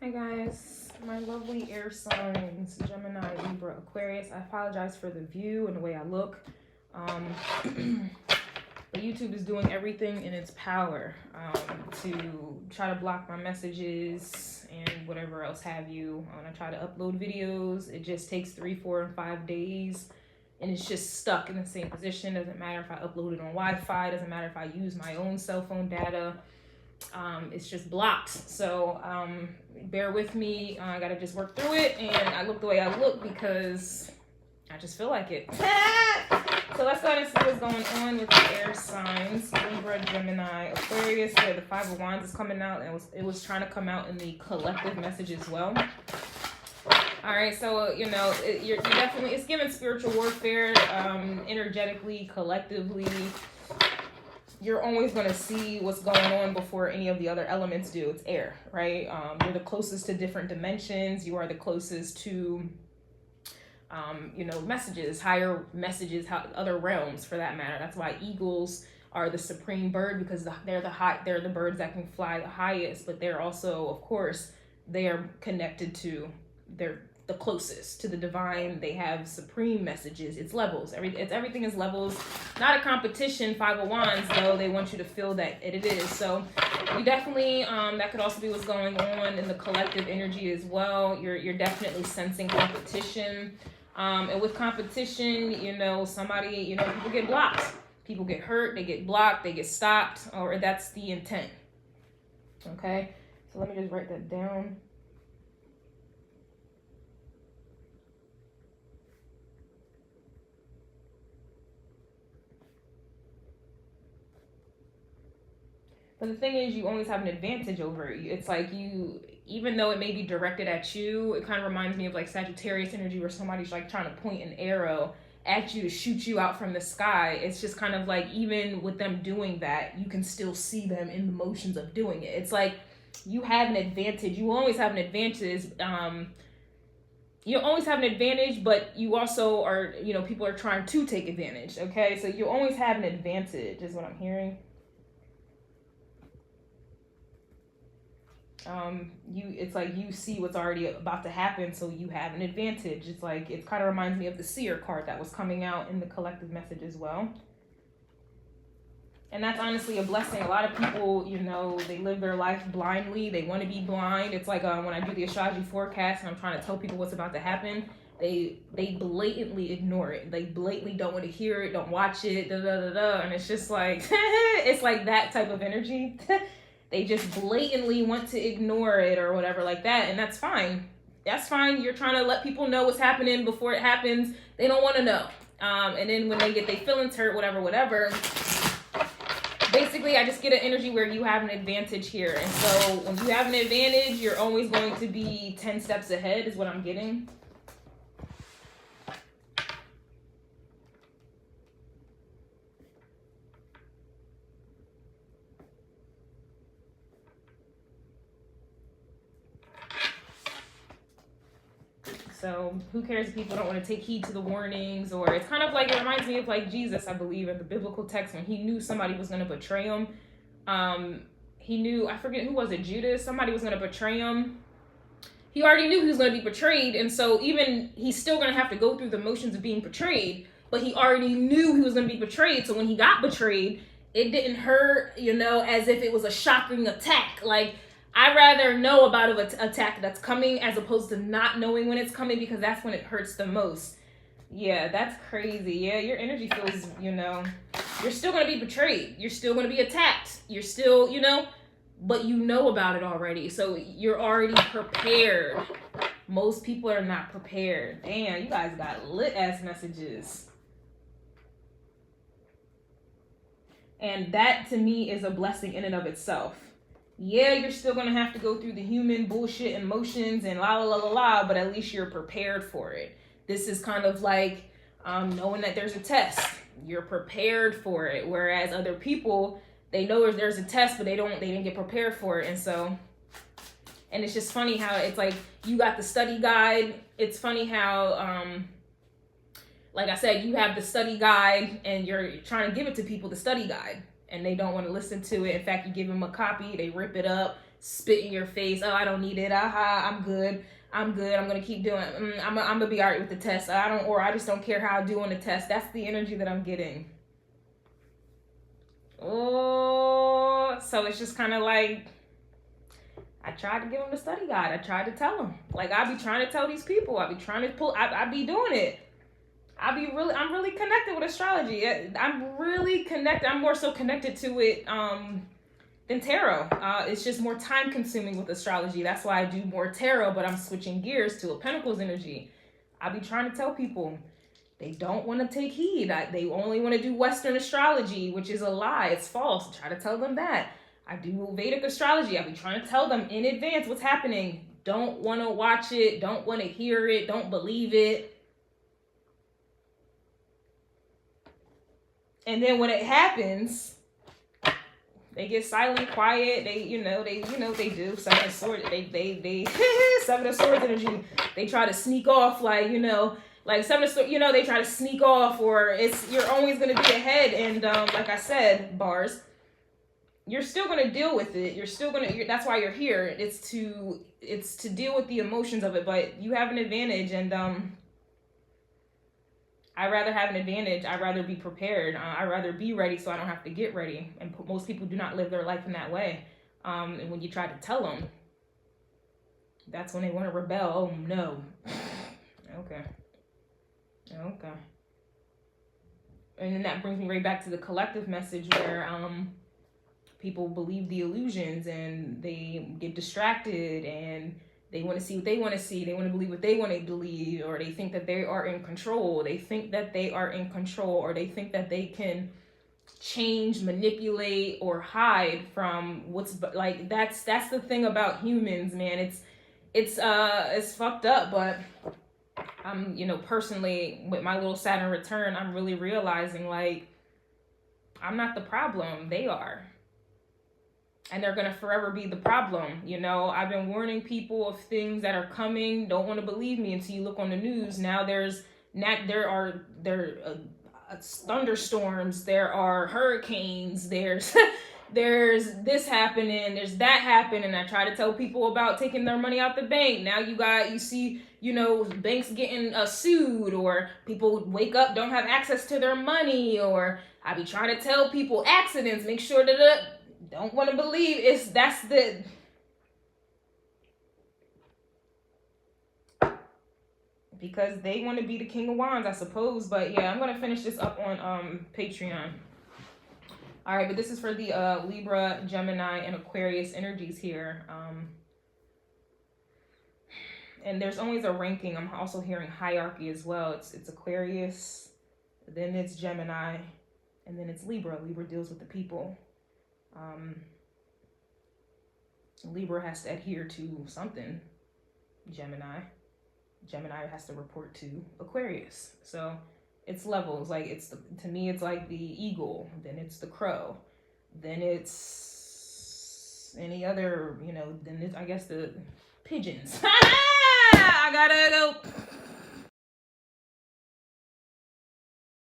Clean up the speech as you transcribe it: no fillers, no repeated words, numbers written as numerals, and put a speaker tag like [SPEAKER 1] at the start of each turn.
[SPEAKER 1] Hi guys, my lovely air signs, Gemini, Libra, Aquarius. I apologize for the view and the way I look. But YouTube is doing everything in its power to try to block my messages and whatever else have you. When I try to upload videos, it just takes 3, 4, and 5 days. And it's just stuck in the same position. Doesn't matter if I upload it on Wi-Fi. Doesn't matter if I use my own cell phone data. It's just blocked. So bear with me. I gotta just work through it. And I look the way I look because I just feel like it. So let's go ahead and see what's going on with the air signs. Libra, Gemini, Aquarius. Yeah, the Five of Wands is coming out. And it was trying to come out in the collective message as well. All right, so, you know, you're definitely, it's giving spiritual warfare, energetically, collectively. You're always going to see what's going on before any of the other elements do. It's air, right? You're the closest to different dimensions. You are the closest to, you know, messages, higher messages, other realms for that matter. That's why eagles are the supreme bird, because they're the birds that can fly the highest, but they're also, of course, they are connected to, they're the closest to the divine. They have supreme messages. It's levels. Everything is levels. Not a competition. Five of Wands, though, they want you to feel that it is. So you definitely, that could also be what's going on in the collective energy as well. You're definitely sensing competition. And with competition, you know, somebody, you know, people get blocked. People get hurt. They get blocked. They get stopped. Or that's the intent. Okay. So let me just write that down. But the thing is, you always have an advantage over it. It's like you, even though it may be directed at you, it kind of reminds me of like Sagittarius energy, where somebody's like trying to point an arrow at you to shoot you out from the sky. It's just kind of like, even with them doing that, you can still see them in the motions of doing it. It's like you have an advantage. You always have an advantage. You always have an advantage, but you also are, you know, people are trying to take advantage. Okay, so you always have an advantage is what I'm hearing. It's like you see what's already about to happen, so you have an advantage. It's like, it kind of reminds me of the Seer card that was coming out in the collective message as well. And that's honestly a blessing. A lot of people, you know, they live their life blindly. They want to be blind. It's like when I do the astrology forecast and I'm trying to tell people what's about to happen, they blatantly ignore it. They blatantly don't want to hear it, don't watch it, and it's just like, it's like that type of energy. They just blatantly want to ignore it or whatever like that. And that's fine. That's fine. You're trying to let people know what's happening before it happens. They don't want to know. And then when they get their feelings hurt, whatever. Basically, I just get an energy where you have an advantage here. And so when you have an advantage, you're always going to be 10 steps ahead is what I'm getting. So who cares if people don't want to take heed to the warnings? Or it's kind of like, it reminds me of like Jesus, I believe, in the biblical text, when he knew somebody was going to betray him. He knew, I forget who was it, Judas? Somebody was going to betray him. He already knew he was going to be betrayed. And so even he's still going to have to go through the motions of being betrayed. But he already knew he was going to be betrayed. So when he got betrayed, it didn't hurt, you know, as if it was a shocking attack. Like, I'd rather know about an attack that's coming as opposed to not knowing when it's coming, because that's when it hurts the most. Yeah, that's crazy. Yeah, your energy feels, you know, you're still going to be betrayed. You're still going to be attacked. You're still, you know, but you know about it already. So you're already prepared. Most people are not prepared. Damn, you guys got lit ass messages. And that to me is a blessing in and of itself. Yeah, you're still going to have to go through the human bullshit and emotions and but at least you're prepared for it. This is kind of like knowing that there's a test. You're prepared for it. Whereas other people, they know there's a test, but they didn't get prepared for it. And so, and it's just funny how it's like, you got the study guide. It's funny how, like I said, you have the study guide and you're trying to give it to people, the study guide. And they don't want to listen to it. In fact, you give them a copy, they rip it up, spit in your face. Oh, I don't need it. Aha, I'm good. I'm good. I'm gonna keep doing. I'm gonna be alright with the test. I just don't care how I do on the test. That's the energy that I'm getting. Oh, so it's just kind of like, I tried to give them the study guide. I tried to tell them. Like, I be trying to tell these people. I be trying to pull. I be doing it. I'm really connected with astrology. I'm really connected. I'm more so connected to it than tarot. It's just more time consuming with astrology. That's why I do more tarot, but I'm switching gears to a Pentacles energy. I be trying to tell people, they don't want to take heed. They only want to do Western astrology, which is a lie. It's false. I try to tell them that. I do Vedic astrology. I be trying to tell them in advance what's happening. Don't want to watch it. Don't want to hear it. Don't believe it. And then when it happens, they get silent, quiet. They what they do. Seven of Swords. They Seven of Swords energy. They try to sneak off, like Seven of Swords. They try to sneak off, or you're always gonna be ahead. And like I said, bars, you're still gonna deal with it. You're still gonna. That's why you're here. It's to deal with the emotions of it. But you have an advantage, and I'd rather have an advantage. I'd rather be prepared. I'd rather be ready so I don't have to get ready. And most people do not live their life in that way. And when you try to tell them, that's when they want to rebel. Oh, no. Okay. And then that brings me right back to the collective message where people believe the illusions and they get distracted and they want to see what they want to see. They want to believe what they want to believe, or they think that they are in control. They think that they are in control, or they think that they can change, manipulate, or hide from what's like. That's the thing about humans, man. It's fucked up, but I'm, personally with my little Saturn return, I'm really realizing like I'm not the problem. They are. And they're going to forever be the problem. I've been warning people of things that are coming. Don't want to believe me until you look on the news. Now there are thunderstorms. There are hurricanes. There's this happening. There's that happening. I try to tell people about taking their money out the bank. Now you see, banks getting sued, or people wake up, don't have access to their money, or I be trying to tell people accidents, make sure that don't want to believe because they want to be the King of Wands, I suppose. But yeah, I'm going to finish this up on Patreon. All right, but this is for the Libra, Gemini, and Aquarius energies here. And there's always a ranking. I'm also hearing hierarchy as well. It's Aquarius, then it's Gemini, and then it's Libra. Libra deals with the people. Libra has to adhere to something. Gemini has to report to Aquarius. So it's levels. Like to me it's like the eagle, then it's the crow, then it's any other, then it's, I guess, the pigeons. I gotta go.